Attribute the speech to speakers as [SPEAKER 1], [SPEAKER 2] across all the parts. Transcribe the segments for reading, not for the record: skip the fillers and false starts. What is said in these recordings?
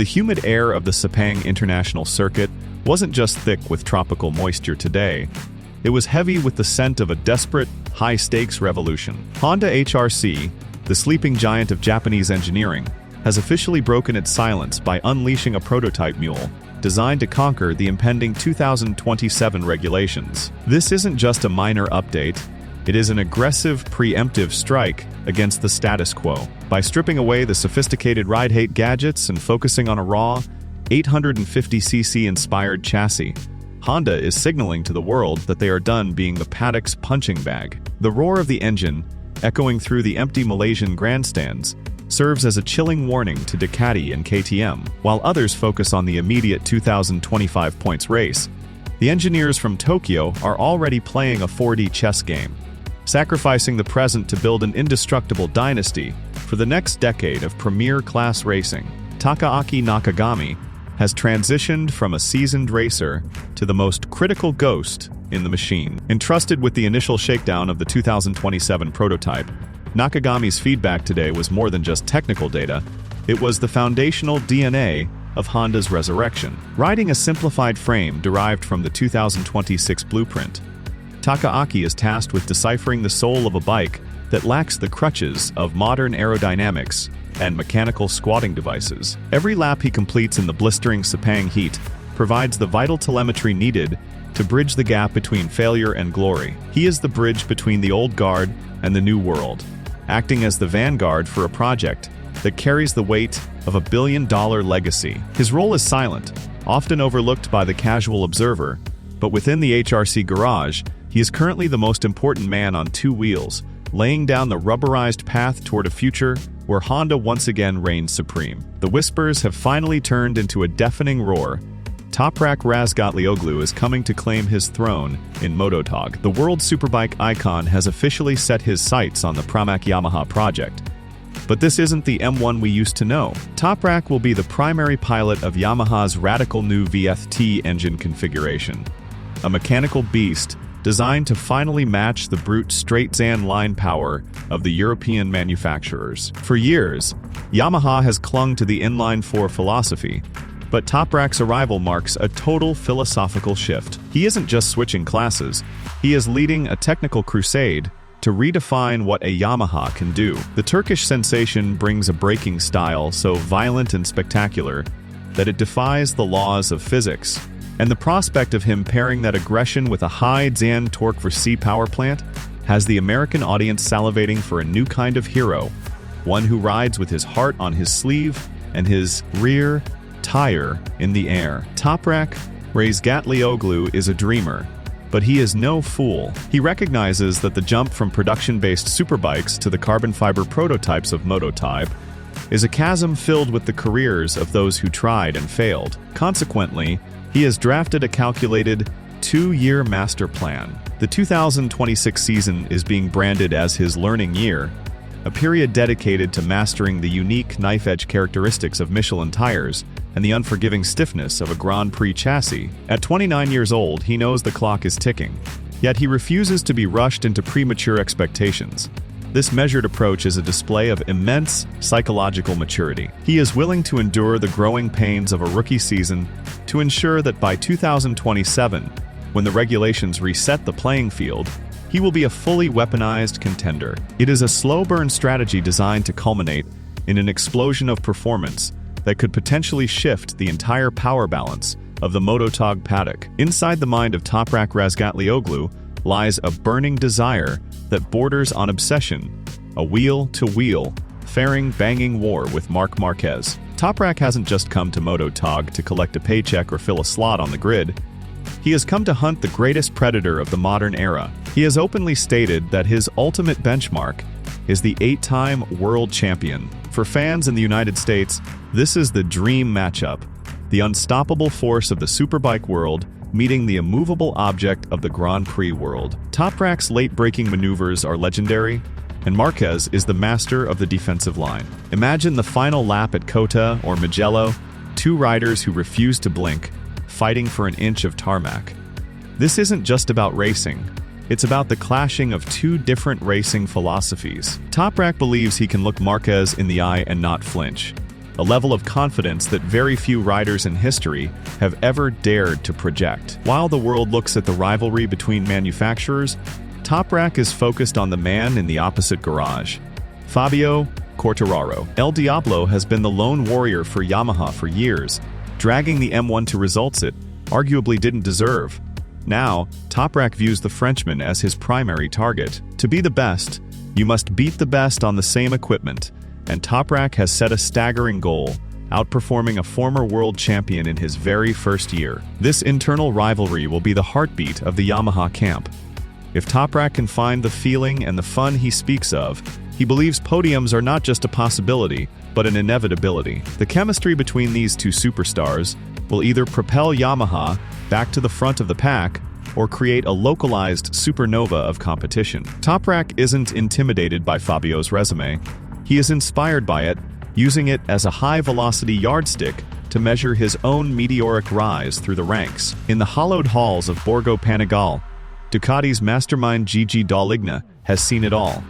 [SPEAKER 1] The humid air of the Sepang International Circuit wasn't just thick with tropical moisture today. It was heavy with the scent of a desperate, high-stakes revolution. Honda HRC, the sleeping giant of Japanese engineering, has officially broken its silence by unleashing a prototype mule designed to conquer the impending 2027 regulations. This isn't just a minor update, it is an aggressive, preemptive strike against the status quo. By stripping away the sophisticated ride-hate gadgets and focusing on a raw, 850cc-inspired chassis, Honda is signaling to the world that they are done being the paddock's punching bag. The roar of the engine, echoing through the empty Malaysian grandstands, serves as a chilling warning to Ducati and KTM. While others focus on the immediate 2025 points race, the engineers from Tokyo are already playing a 4D chess game, sacrificing the present to build an indestructible dynasty for the next decade of premier-class racing. Takaaki Nakagami has transitioned from a seasoned racer to the most critical ghost in the machine. Entrusted with the initial shakedown of the 2027 prototype, Nakagami's feedback today was more than just technical data, it was the foundational DNA of Honda's resurrection. Riding a simplified frame derived from the 2026 blueprint, Takaaki is tasked with deciphering the soul of a bike that lacks the crutches of modern aerodynamics and mechanical squatting devices. Every lap he completes in the blistering Sepang heat provides the vital telemetry needed to bridge the gap between failure and glory. He is the bridge between the old guard and the new world, acting as the vanguard for a project that carries the weight of a billion-dollar legacy. His role is silent, often overlooked by the casual observer, but within the HRC garage, he is currently the most important man on two wheels, laying down the rubberized path toward a future where Honda once again reigns supreme. The whispers have finally turned into a deafening roar. Toprak Razgatlioglu is coming to claim his throne in MotoGP. The world superbike icon has officially set his sights on the Pramac Yamaha project. But this isn't the M1 we used to know. Toprak will be the primary pilot of Yamaha's radical new VFT engine configuration, a mechanical beast designed to finally match the brute straight-zan line power of the European manufacturers. For years, Yamaha has clung to the inline-4 philosophy, but Toprak's arrival marks a total philosophical shift. He isn't just switching classes, he is leading a technical crusade to redefine what a Yamaha can do. The Turkish sensation brings a braking style so violent and spectacular that it defies the laws of physics, and the prospect of him pairing that aggression with a high-zan torque for C power plant has the American audience salivating for a new kind of hero, one who rides with his heart on his sleeve and his rear tire in the air. Toprak Razgatlioglu is a dreamer, but he is no fool. He recognizes that the jump from production-based superbikes to the carbon fiber prototypes of MotoGP is a chasm filled with the careers of those who tried and failed. Consequently, he has drafted a calculated 2-year master plan. The 2026 season is being branded as his learning year, a period dedicated to mastering the unique knife-edge characteristics of Michelin tires and the unforgiving stiffness of a Grand Prix chassis. At 29 years old, he knows the clock is ticking, yet he refuses to be rushed into premature expectations. This measured approach is a display of immense psychological maturity. He is willing to endure the growing pains of a rookie season to ensure that by 2027, when the regulations reset the playing field, he will be a fully weaponized contender. It is a slow-burn strategy designed to culminate in an explosion of performance that could potentially shift the entire power balance of the MotoGP paddock. Inside the mind of Toprak Razgatlioglu lies a burning desire that borders on obsession, a wheel-to-wheel, fairing-banging war with Marc Marquez. Toprak hasn't just come to MotoGP to collect a paycheck or fill a slot on the grid. He has come to hunt the greatest predator of the modern era. He has openly stated that his ultimate benchmark is the 8-time world champion. For fans in the United States, this is the dream matchup, the unstoppable force of the superbike world meeting the immovable object of the Grand Prix world. Toprak's late-breaking maneuvers are legendary, and Marquez is the master of the defensive line. Imagine the final lap at Kota or Mugello, two riders who refuse to blink, fighting for an inch of tarmac. This isn't just about racing. It's about the clashing of two different racing philosophies. Toprak believes he can look Marquez in the eye and not flinch, a level of confidence that very few riders in history have ever dared to project. While the world looks at the rivalry between manufacturers, Toprak is focused on the man in the opposite garage, Fabio Quartararo. El Diablo has been the lone warrior for Yamaha for years, dragging the M1 to results it arguably didn't deserve. Now, Toprak views the Frenchman as his primary target. To be the best, you must beat the best on the same equipment, and Toprak has set a staggering goal, outperforming a former world champion in his very first year. This internal rivalry will be the heartbeat of the Yamaha camp. If Toprak can find the feeling and the fun he speaks of, he believes podiums are not just a possibility, but an inevitability. The chemistry between these two superstars will either propel Yamaha back to the front of the pack or create a localized supernova of competition. Toprak isn't intimidated by Fabio's resume. He is inspired by it, using it as a high-velocity yardstick to measure his own meteoric rise through the ranks. In the hallowed halls of Borgo Panigale, Ducati's mastermind Gigi Dall'Igna has seen it all.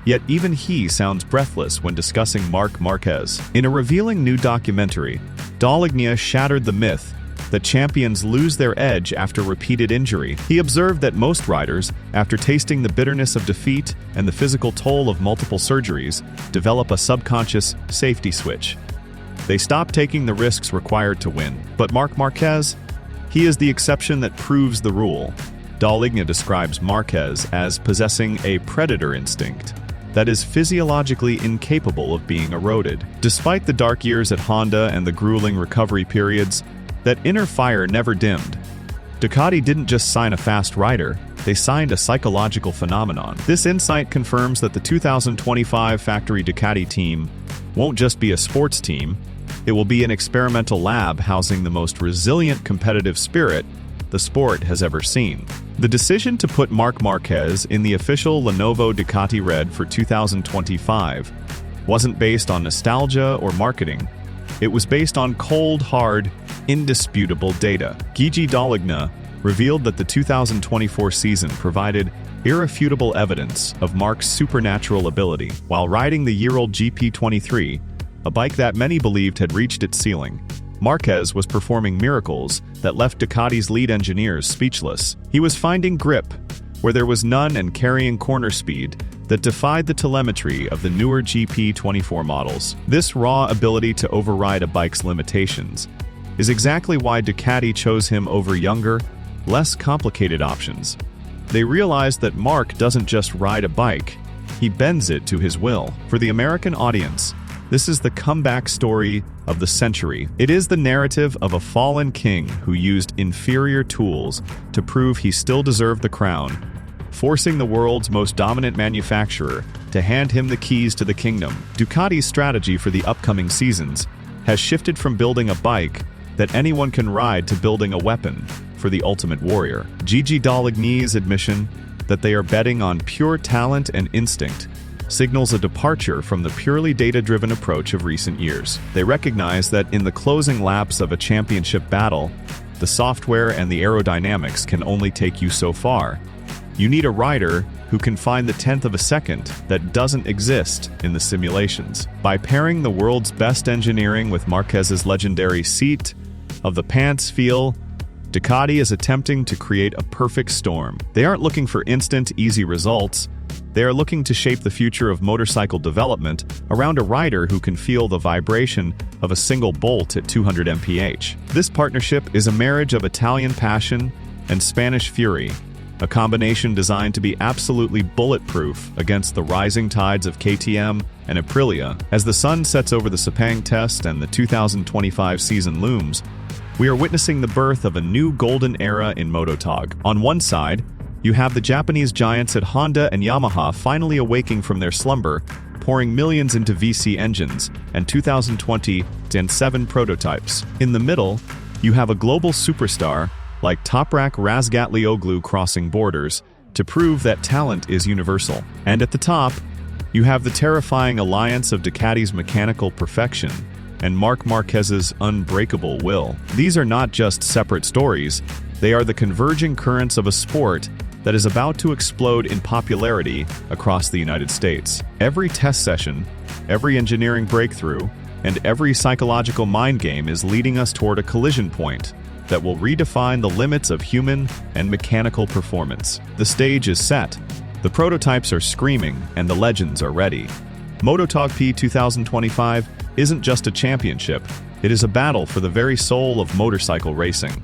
[SPEAKER 1] Yet even he sounds breathless when discussing Marc Marquez. In a revealing new documentary, Dall'Igna shattered the myth that champions lose their edge after repeated injury. He observed that most riders, after tasting the bitterness of defeat and the physical toll of multiple surgeries, develop a subconscious safety switch. They stop taking the risks required to win. But Marc Marquez? He is the exception that proves the rule. Dall'Igna describes Marquez as possessing a predator instinct that is physiologically incapable of being eroded. Despite the dark years at Honda and the grueling recovery periods, that inner fire never dimmed. Ducati didn't just sign a fast rider, they signed a psychological phenomenon. This insight confirms that the 2025 factory Ducati team won't just be a sports team, it will be an experimental lab housing the most resilient competitive spirit the sport has ever seen. The decision to put Marc Marquez in the official Lenovo Ducati Red for 2025 wasn't based on nostalgia or marketing. It was based on cold, hard, indisputable data. Gigi Dall'Igna revealed that the 2024 season provided irrefutable evidence of Marc's supernatural ability. While riding the year-old GP23, a bike that many believed had reached its ceiling, Marquez was performing miracles that left Ducati's lead engineers speechless. He was finding grip where there was none and carrying corner speed that defied the telemetry of the newer GP24 models. This raw ability to override a bike's limitations is exactly why Ducati chose him over younger, less complicated options. They realized that Marc doesn't just ride a bike, he bends it to his will. For the American audience, this is the comeback story of the century. It is the narrative of a fallen king who used inferior tools to prove he still deserved the crown, forcing the world's most dominant manufacturer to hand him the keys to the kingdom. Ducati's strategy for the upcoming seasons has shifted from building a bike that anyone can ride to building a weapon for the ultimate warrior. Gigi Dall'Igna's admission that they are betting on pure talent and instinct signals a departure from the purely data-driven approach of recent years. They recognize that in the closing laps of a championship battle, the software and the aerodynamics can only take you so far. You need a rider who can find the 10th of a second that doesn't exist in the simulations. By pairing the world's best engineering with Marquez's legendary seat of the pants feel, Ducati is attempting to create a perfect storm. They aren't looking for instant, easy results. They are looking to shape the future of motorcycle development around a rider who can feel the vibration of a single bolt at 200 mph. This partnership is a marriage of Italian passion and Spanish fury, a combination designed to be absolutely bulletproof against the rising tides of KTM and Aprilia. As the sun sets over the Sepang Test and the 2025 season looms, we are witnessing the birth of a new golden era in MotoGP. On one side, you have the Japanese giants at Honda and Yamaha finally awaking from their slumber, pouring millions into VC engines and 2020-7 prototypes. In the middle, you have a global superstar like Toprak Razgatlioglu crossing borders to prove that talent is universal. And at the top, you have the terrifying alliance of Ducati's mechanical perfection and Marc Marquez's unbreakable will. These are not just separate stories, they are the converging currents of a sport that is about to explode in popularity across the United States. Every test session, every engineering breakthrough, and every psychological mind game is leading us toward a collision point that will redefine the limits of human and mechanical performance. The stage is set, the prototypes are screaming, and the legends are ready. MotoGP 2025 isn't just a championship, it is a battle for the very soul of motorcycle racing.